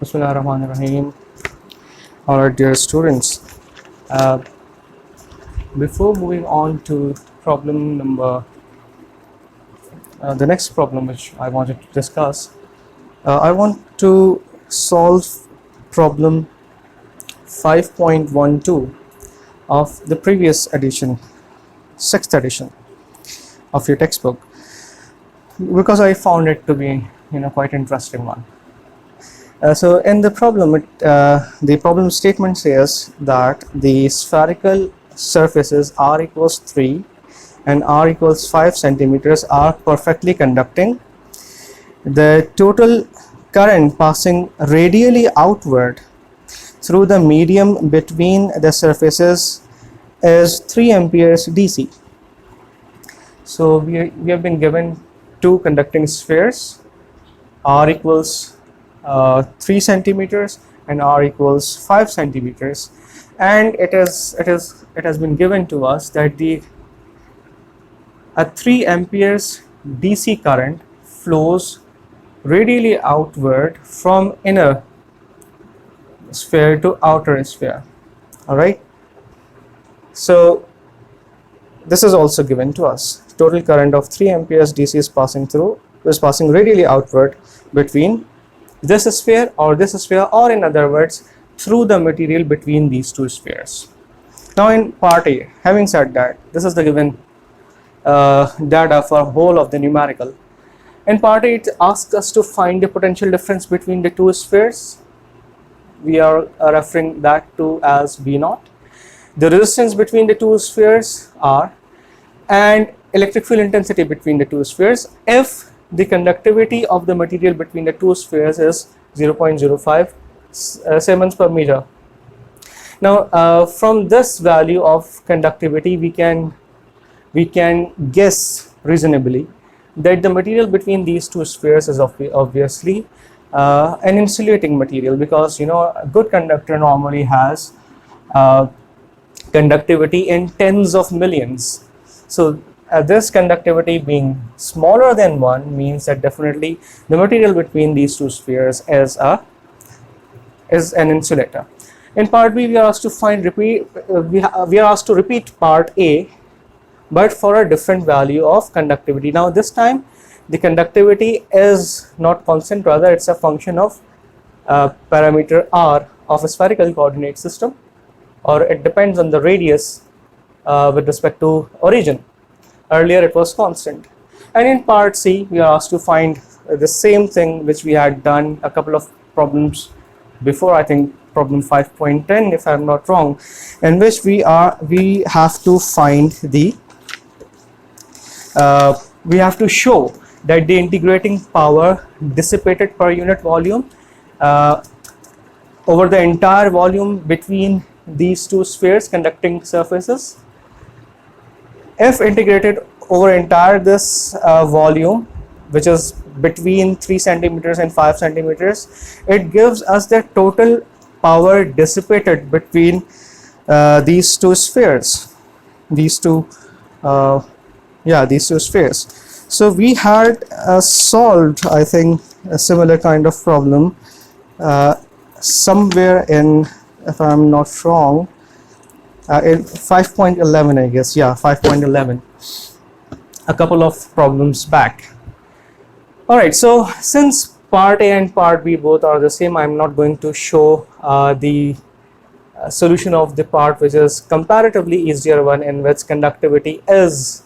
Bismillahirrahmanirrahim. Alright, dear students, before moving on to problem number, the next problem which I wanted to discuss, I want to solve problem 5.12 of the previous edition, 6th edition of your textbook, because I found it to be quite interesting one. So in the problem, the problem statement says that the spherical surfaces r equals 3 and r equals 5 centimeters are perfectly conducting. The total current passing radially outward through the medium between the surfaces is 3 amperes DC. So we have been given two conducting spheres, r equals 3 centimeters and r equals 5 centimeters, and it has been given to us that a 3 amperes DC current flows radially outward from inner sphere to outer sphere. All right, so this is also given to us. Total current of 3 amperes DC is passing radially outward between this sphere, or in other words, through the material between these two spheres. Now in part A, having said that, this is the given data for whole of the numerical. In part A, it asks us to find the potential difference between the two spheres. We are referring that to as V0. The resistance between the two spheres R, and electric field intensity between the two spheres if the conductivity of the material between the two spheres is 0.05 Siemens per meter. Now from this value of conductivity we can guess reasonably that the material between these two spheres is obviously an insulating material, because a good conductor normally has conductivity in tens of millions. So this conductivity being smaller than 1 means that definitely the material between these two spheres is an insulator. In part B, we are asked to repeat part A, but for a different value of conductivity. Now this time the conductivity is not constant, rather it's a function of parameter r of a spherical coordinate system, or it depends on the radius with respect to origin. Earlier it was constant. And in part C, we are asked to find the same thing which we had done a couple of problems before, I think problem 5.10 if I'm not wrong, in which we have to find we have to show that the integrating power dissipated per unit volume over the entire volume between these two spheres conducting surfaces, if integrated over entire this volume, which is between 3 centimeters and 5 centimeters, it gives us the total power dissipated between these two spheres, these two spheres. So we had solved, I think, a similar kind of problem somewhere in, if I'm not wrong, in 5.11, I guess, 5.11, a couple of problems back. All right, so since part A and part B both are the same, I'm not going to show the solution of the part which is comparatively easier one, in which conductivity is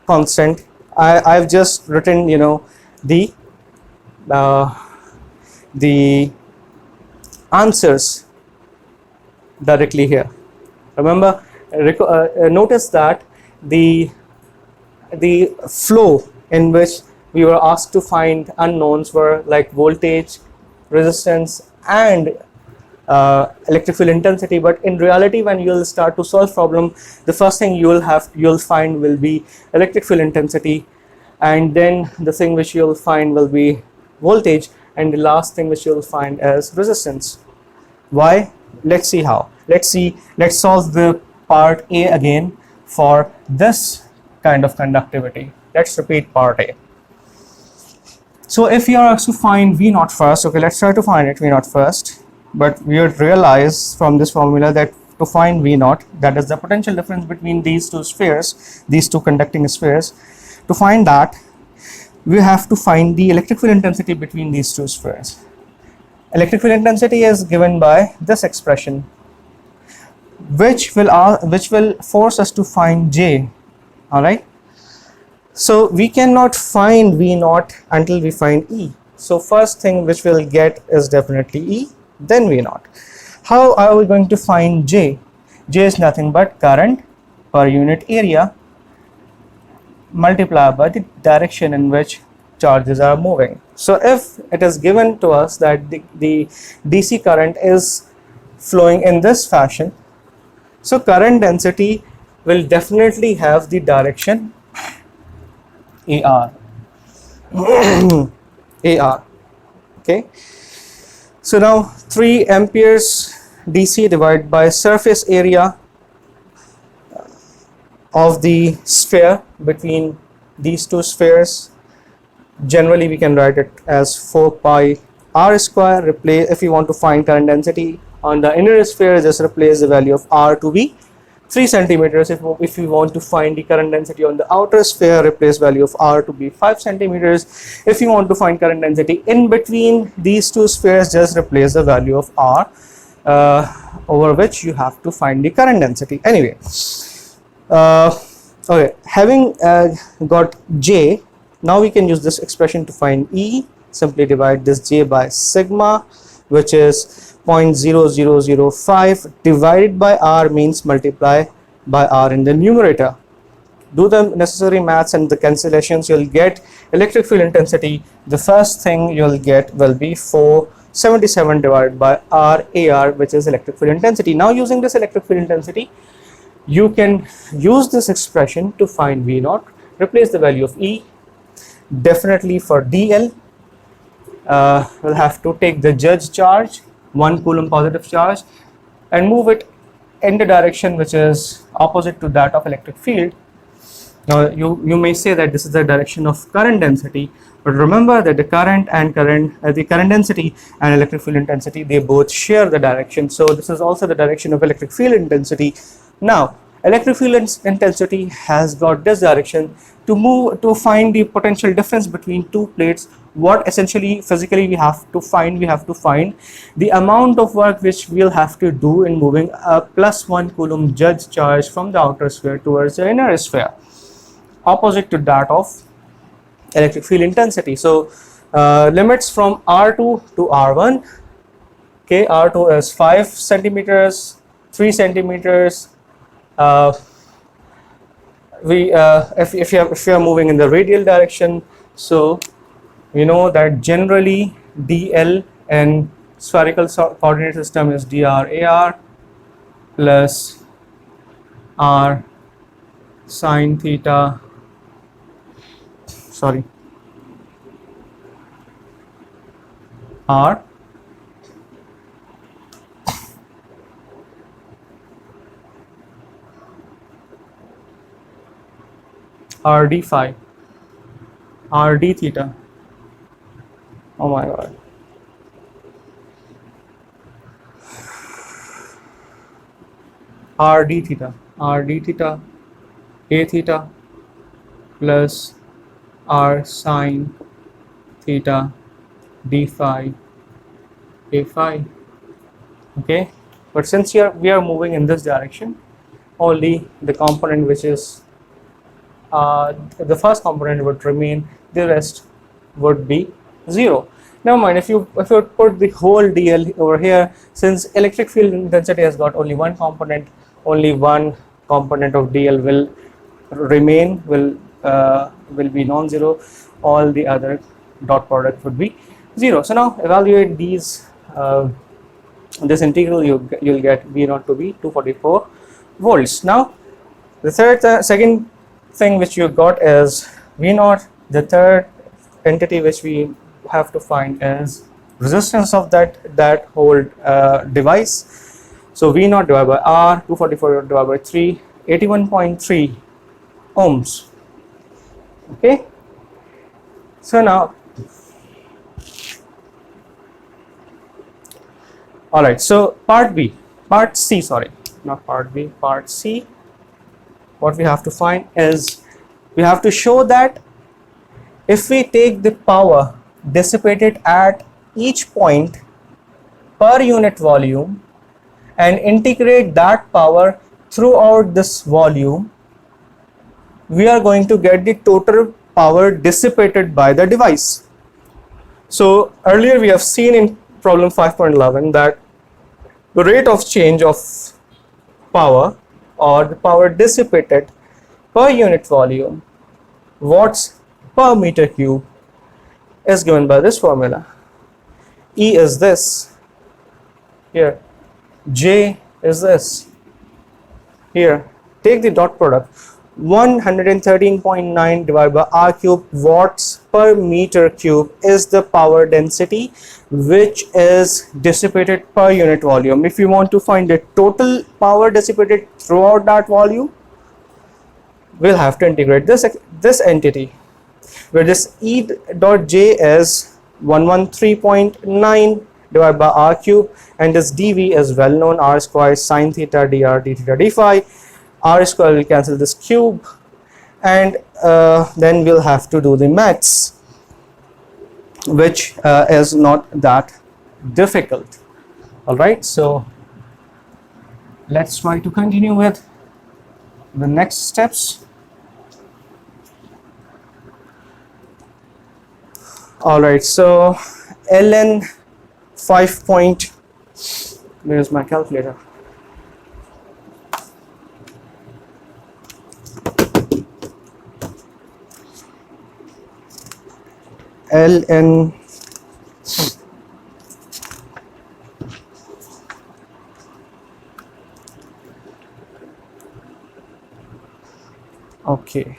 constant. I've just written the answers directly here. Remember, notice that the flow in which we were asked to find unknowns were like voltage, resistance, and electric field intensity. But in reality, when you'll start to solve problem, the first thing you'll find will be electric field intensity, and then the thing which you'll find will be voltage, and the last thing which you'll find is resistance. Why? Let's see how. Let's solve the part A again for this kind of conductivity. Let's repeat part A. So if you are asked to find V naught first, okay, let's try to find it V naught first. But we would realize from this formula that to find V naught, that is the potential difference between these two spheres, these two conducting spheres, to find that, we have to find the electric field intensity between these two spheres. Electric field intensity is given by this expression, which will force us to find J. All right. So we cannot find V naught until we find E. So first thing which we'll get is definitely E, then V naught. How are we going to find J? J is nothing but current per unit area multiplied by the direction in which charges are moving. So if it is given to us that the DC current is flowing in this fashion, so current density will definitely have the direction AR. AR. Okay. So now 3 amperes DC divided by surface area of the sphere between these two spheres. Generally we can write it as 4 pi r square. Replace, if you want to find current density on the inner sphere, just replace the value of r to be 3 centimeters. If you want to find the current density on the outer sphere, replace value of r to be 5 centimeters. If you want to find current density in between these two spheres, just replace the value of r over which you have to find the current density. Anyway, okay, having got J, now we can use this expression to find E. Simply divide this J by sigma, which is 0.0005 divided by R, means multiply by R in the numerator. Do the necessary maths and the cancellations, you'll get electric field intensity. The first thing you'll get will be 477 divided by R AR, which is electric field intensity. Now using this electric field intensity, you can use this expression to find V naught. Replace the value of E. Definitely for DL, we'll have to take the judge charge, 1 coulomb positive charge, and move it in the direction which is opposite to that of electric field. Now you may say that this is the direction of current density, but remember that the current density and electric field intensity, they both share the direction. So this is also the direction of electric field intensity. Now electric field intensity has got this direction. To find the potential difference between two plates, what essentially physically we have to find the amount of work which we'll have to do in moving a +1 coulomb judge charge from the outer sphere towards the inner sphere, opposite to that of electric field intensity. So limits from R2 to R1. Okay, R2 is 5 centimeters, 3 centimeters. If you are moving in the radial direction, so we know that generally DL in spherical coordinate system is dr AR plus R sine theta, R RD phi, RD theta. Oh my god. RD theta, A theta plus R sine theta D phi, A phi. Okay, but since we are moving in this direction, only the component which is the first component would remain, the rest would be 0. Never mind, if you put the whole DL over here, since electric field intensity has got only one component of DL will remain, will be non-zero. All the other dot product would be 0. So now evaluate these this integral, you'll get V naught to be 244 volts. Now the second thing which you got is V naught. The third entity which we have to find is resistance of that whole device. So V naught divided by R, 244 divided by 3, 81.3 ohms. Okay, so now All right, so part C, sorry, not part B, part C. What we have to find is we have to show that if we take the power dissipated at each point per unit volume and integrate that power throughout this volume, we are going to get the total power dissipated by the device. So earlier we have seen in problem 5.11 that the rate of change of power or the power dissipated per unit volume, watts per meter cube, is given by this formula. E is this here, J is this here. Take the dot product. 113.9 divided by R cube watts per meter cube is the power density which is dissipated per unit volume. If you want to find the total power dissipated throughout that volume, we'll have to integrate this entity, where this E dot J is 113.9 divided by R cube, and this dV is well known, R square sine theta dr d theta d phi. R square will cancel this cube, and then we'll have to do the maths, which is not that difficult. All right, so let's try to continue with the next steps. All right, so ln 5 point, where's my calculator? ln okay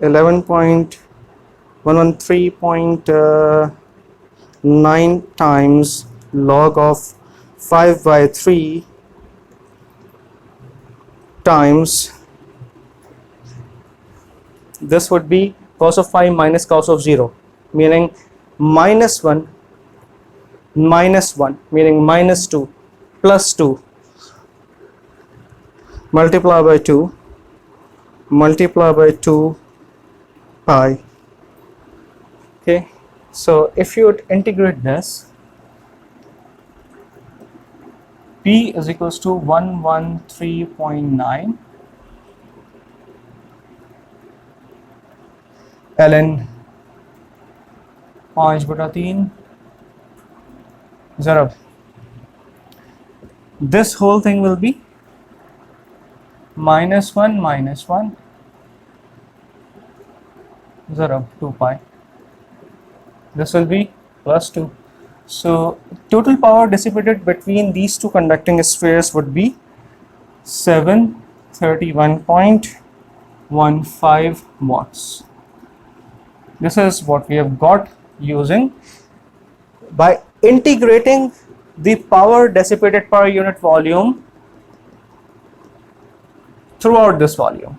11.113.9 times log of 5 by 3 times, this would be cos of 5 minus cos of 0, meaning minus 1 meaning minus 2 plus 2 multiply by 2 multiply by 2 pi. Okay, so if you would integrate this, P is equals to 113.9 ln 5/3 0. This whole thing will be minus 1 0 2 pi. This will be plus 2. So total power dissipated between these two conducting spheres would be 731.15 watts. This is what we have got using by integrating the power dissipated per unit volume throughout this volume.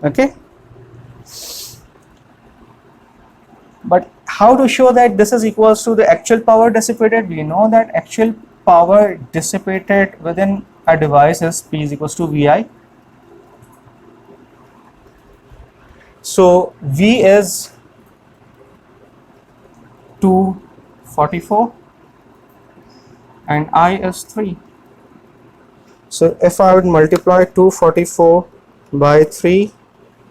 Okay, but how to show that this is equals to the actual power dissipated? We know that actual power dissipated within a device is P is equals to VI. So V is 244 and I is 3. So if I would multiply 244 by 3,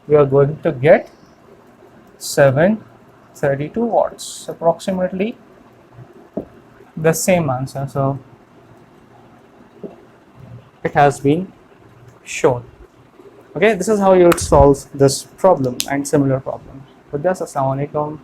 we are going to get 732 watts, approximately the same answer. So it has been shown. Okay, this is how you would solve this problem and similar problems. With this, Assalamu alaikum.